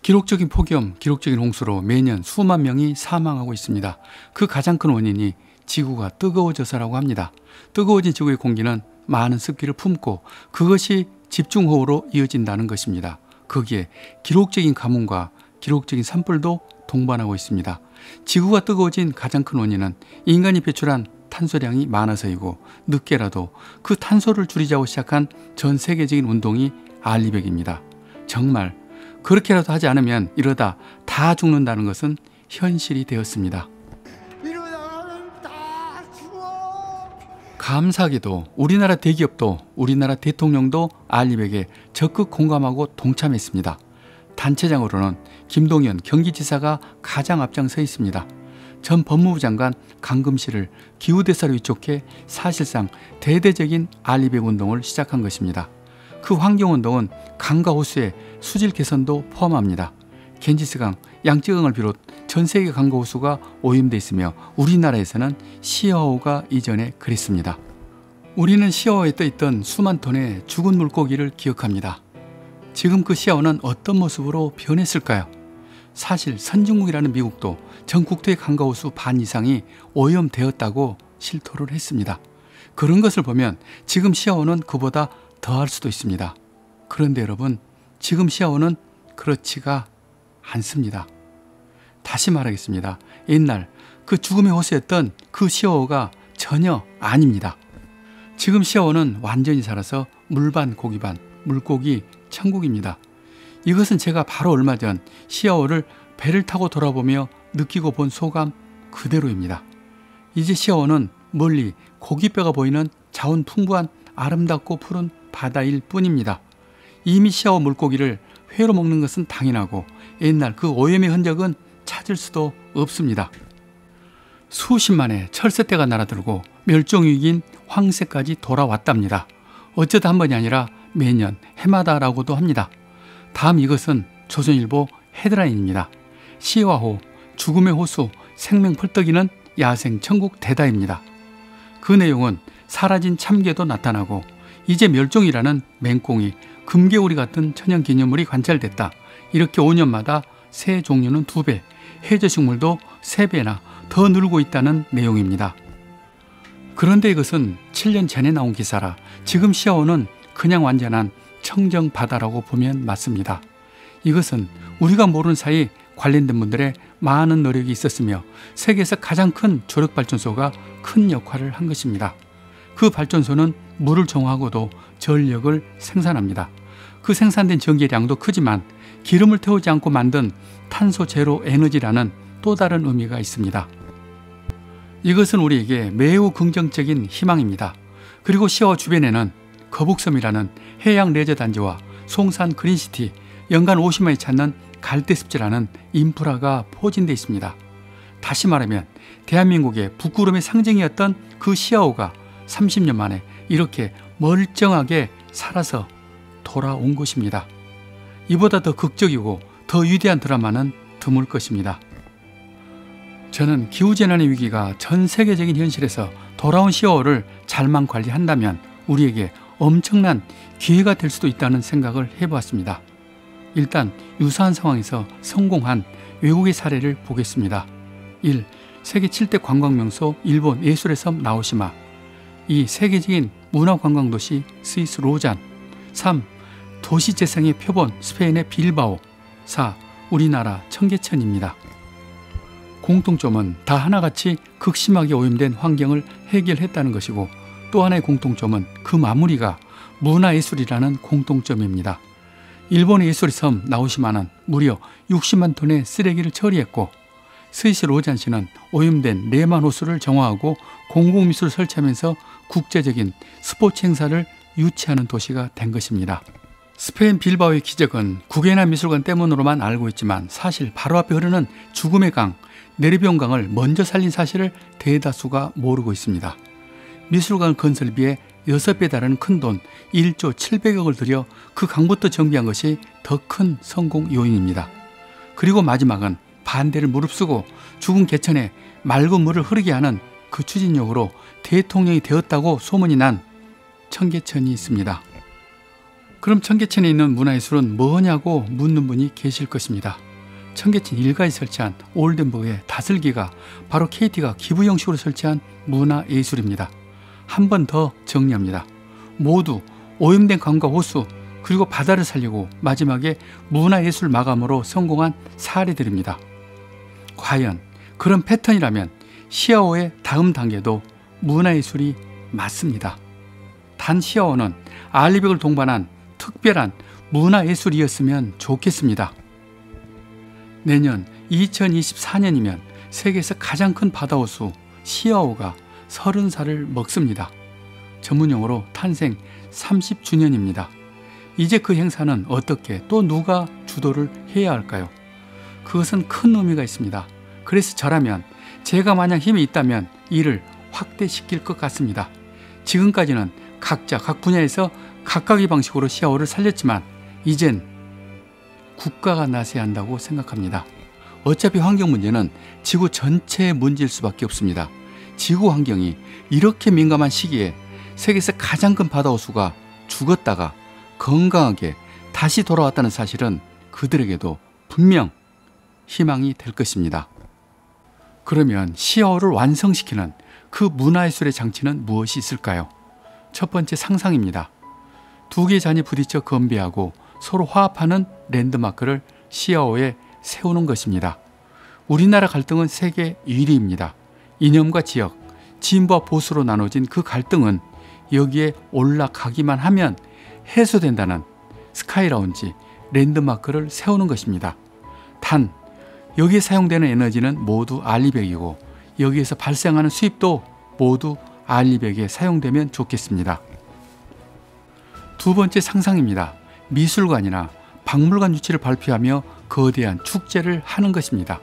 기록적인 폭염, 기록적인 홍수로 매년 수만 명이 사망하고 있습니다. 그 가장 큰 원인이 지구가 뜨거워져서라고 합니다. 뜨거워진 지구의 공기는 많은 습기를 품고 그것이 집중호우로 이어진다는 것입니다. 거기에 기록적인 가뭄과 기록적인 산불도 동반하고 있습니다. 지구가 뜨거워진 가장 큰 원인은 인간이 배출한 탄소량이 많아서이고 늦게라도 그 탄소를 줄이자고 시작한 전 세계적인 운동이 알리백입니다. 정말 그렇게라도 하지 않으면 이러다 다 죽는다는 것은 현실이 되었습니다. 이러다가는 다 죽어. 감사하게도 우리나라 대기업도 우리나라 대통령도 알리백에 적극 공감하고 동참했습니다. 단체장으로는 김동연 경기지사가 가장 앞장서 있습니다. 전 법무부 장관 강금실을 기후대사로 위촉해 사실상 대대적인 알리백 운동을 시작한 것입니다. 그 환경운동은 강과 호수의 수질 개선도 포함합니다. 겐지스강, 양쯔강을 비롯 전 세계 강과 호수가 오염돼 있으며 우리나라에서는 시어호가 이전에 그랬습니다. 우리는 시어호에 떠있던 수만 톤의 죽은 물고기를 기억합니다. 지금 그 시어호는 어떤 모습으로 변했을까요? 사실 선진국이라는 미국도 전 국토의 강과 호수 반 이상이 오염되었다고 실토를 했습니다. 그런 것을 보면 지금 시어호는 그보다 더할 수도 있습니다. 그런데 여러분, 지금 시어호는 그렇지가 않습니다. 다시 말하겠습니다. 옛날 그 죽음의 호수였던 그 시어호가 전혀 아닙니다. 지금 시어호는 완전히 살아서 물반 고기반, 물고기 천국입니다. 이것은 제가 바로 얼마 전 시어호를 배를 타고 돌아보며 느끼고 본 소감 그대로입니다. 이제 시어호는 멀리 고깃배가 보이는 자원 풍부한 아름답고 푸른 바다일 뿐입니다. 이미 시어호 물고기를 회로 먹는 것은 당연하고 옛날 그 오염의 흔적은 찾을 수도 없습니다. 수십만의 철새떼가 날아들고 멸종위기인 황새까지 돌아왔답니다. 어쩌다 한 번이 아니라 매년 해마다라고도 합니다. 다음 이것은 조선일보 헤드라인입니다. 시화호, 죽음의 호수, 생명 펄떡이는 야생 천국 대다입니다. 그 내용은 사라진 참개도 나타나고 이제 멸종이라는 맹꽁이, 금개구리 같은 천연기념물이 관찰됐다. 이렇게 5년마다 새 종류는 2배, 해저식물도 3배나 더 늘고 있다는 내용입니다. 그런데 이것은 7년 전에 나온 기사라 지금 시어호는 그냥 완전한 청정 바다라고 보면 맞습니다. 이것은 우리가 모르는 사이 관련된 분들의 많은 노력이 있었으며 세계에서 가장 큰 조력발전소가 큰 역할을 한 것입니다. 그 발전소는 물을 정화하고도 전력을 생산합니다. 그 생산된 전기량도 크지만 기름을 태우지 않고 만든 탄소 제로 에너지라는 또 다른 의미가 있습니다. 이것은 우리에게 매우 긍정적인 희망입니다. 그리고 시어호 주변에는 거북섬이라는 해양 레저 단지와 송산 그린시티, 연간 50만이 찾는 갈대습지라는 인프라가 포진되어 있습니다. 다시 말하면 대한민국의 북구름의 상징이었던 그 시어호가 30년 만에 이렇게 멀쩡하게 살아서 돌아온 것입니다. 이보다 더 극적이고 더 위대한 드라마는 드물 것입니다. 저는 기후재난의 위기가 전 세계적인 현실에서 돌아온 시어호를 잘만 관리한다면 우리에게 엄청난 기회가 될 수도 있다는 생각을 해보았습니다. 일단 유사한 상황에서 성공한 외국의 사례를 보겠습니다. 1. 세계 7대 관광명소 일본 예술의 섬 나오시마. 2. 세계적인 문화관광도시 스위스 로잔. 3. 도시재생의 표본 스페인의 빌바오. 4. 우리나라 청계천입니다. 공통점은 다 하나같이 극심하게 오염된 환경을 해결했다는 것이고 또 하나의 공통점은 그 마무리가 문화예술이라는 공통점입니다. 일본의 예술의 섬 나오시마는 무려 60만 톤의 쓰레기를 처리했고 스위스 로잔시는 오염된 레만 호수를 정화하고 공공미술을 설치하면서 국제적인 스포츠 행사를 유치하는 도시가 된 것입니다. 스페인 빌바오의 기적은 국외나 미술관 때문으로만 알고 있지만 사실 바로 앞에 흐르는 죽음의 강, 네르비온 강을 먼저 살린 사실을 대다수가 모르고 있습니다. 미술관 건설비에 6배 달하는 큰돈 1조 700억을 들여 그 강부터 정비한 것이 더 큰 성공 요인입니다. 그리고 마지막은 반대를 무릅쓰고 죽은 개천에 맑은 물을 흐르게 하는 그 추진력으로 대통령이 되었다고 소문이 난 청계천이 있습니다. 그럼 청계천에 있는 문화예술은 뭐냐고 묻는 분이 계실 것입니다. 청계천 일가에 설치한 올덴버그의 다슬기가 바로 KT가 기부 형식으로 설치한 문화예술입니다. 한 번 더 정리합니다. 모두 오염된 강과 호수 그리고 바다를 살리고 마지막에 문화예술 마감으로 성공한 사례들입니다. 과연 그런 패턴이라면 시아오의 다음 단계도 문화예술이 맞습니다. 단 시아오는 알리백을 동반한 특별한 문화예술이었으면 좋겠습니다. 내년 2024년이면 세계에서 가장 큰 바다호수 시아오가 30살을 먹습니다. 전문용어로 탄생 30주년입니다. 이제 그 행사는 어떻게 또 누가 주도를 해야 할까요? 그것은 큰 의미가 있습니다. 그래서 저라면 제가 만약 힘이 있다면 이를 확대시킬 것 같습니다. 지금까지는 각자 각 분야에서 각각의 방식으로 시아오를 살렸지만 이젠 국가가 나서야 한다고 생각합니다. 어차피 환경 문제는 지구 전체의 문제일 수밖에 없습니다. 지구 환경이 이렇게 민감한 시기에 세계에서 가장 큰 바다호수가 죽었다가 건강하게 다시 돌아왔다는 사실은 그들에게도 분명 희망이 될 것입니다. 그러면 시아오를 완성시키는 그 문화예술의 장치는 무엇이 있을까요? 첫 번째 상상입니다. 두 개의 잔이 부딪혀 건배하고 서로 화합하는 랜드마크를 시아오에 세우는 것입니다. 우리나라 갈등은 세계 1위입니다. 이념과 지역, 진보와 보수로 나눠진 그 갈등은 여기에 올라가기만 하면 해소된다는 스카이라운지 랜드마크를 세우는 것입니다. 단 여기에 사용되는 에너지는 모두 알리백이고 여기에서 발생하는 수입도 모두 알리백에 사용되면 좋겠습니다. 두 번째 상상입니다. 미술관이나 박물관 유치를 발표하며 거대한 축제를 하는 것입니다.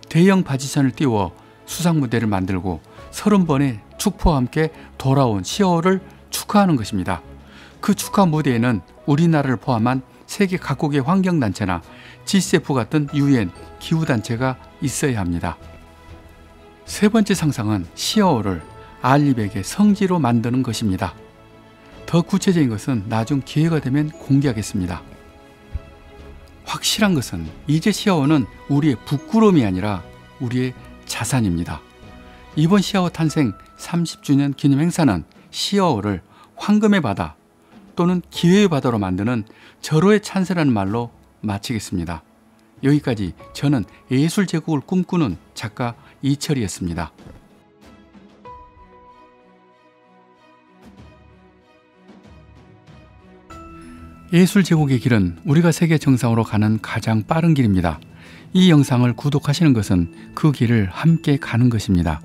대형 바지선을 띄워 수상무대를 만들고 30번의 축포와 함께 돌아온 시아오를 축하하는 것입니다. 그 축하 무대에는 우리나라를 포함한 세계 각국의 환경단체나 G7 같은 UN 기후단체가 있어야 합니다. 세 번째 상상은 시아오를 알리백의 성지로 만드는 것입니다. 더 구체적인 것은 나중 기회가 되면 공개하겠습니다. 확실한 것은 이제 시아오는 우리의 부끄러움이 아니라 우리의 자산입니다. 이번 시아오 탄생 30주년 기념 행사는 시아오를 황금의 바다 또는 기회의 바다로 만드는 절호의 찬스라는 말로 마치겠습니다. 여기까지 저는 예술 제국을 꿈꾸는 작가 이철이었습니다. 예술 제국의 길은 우리가 세계 정상으로 가는 가장 빠른 길입니다. 이 영상을 구독하시는 것은 그 길을 함께 가는 것입니다.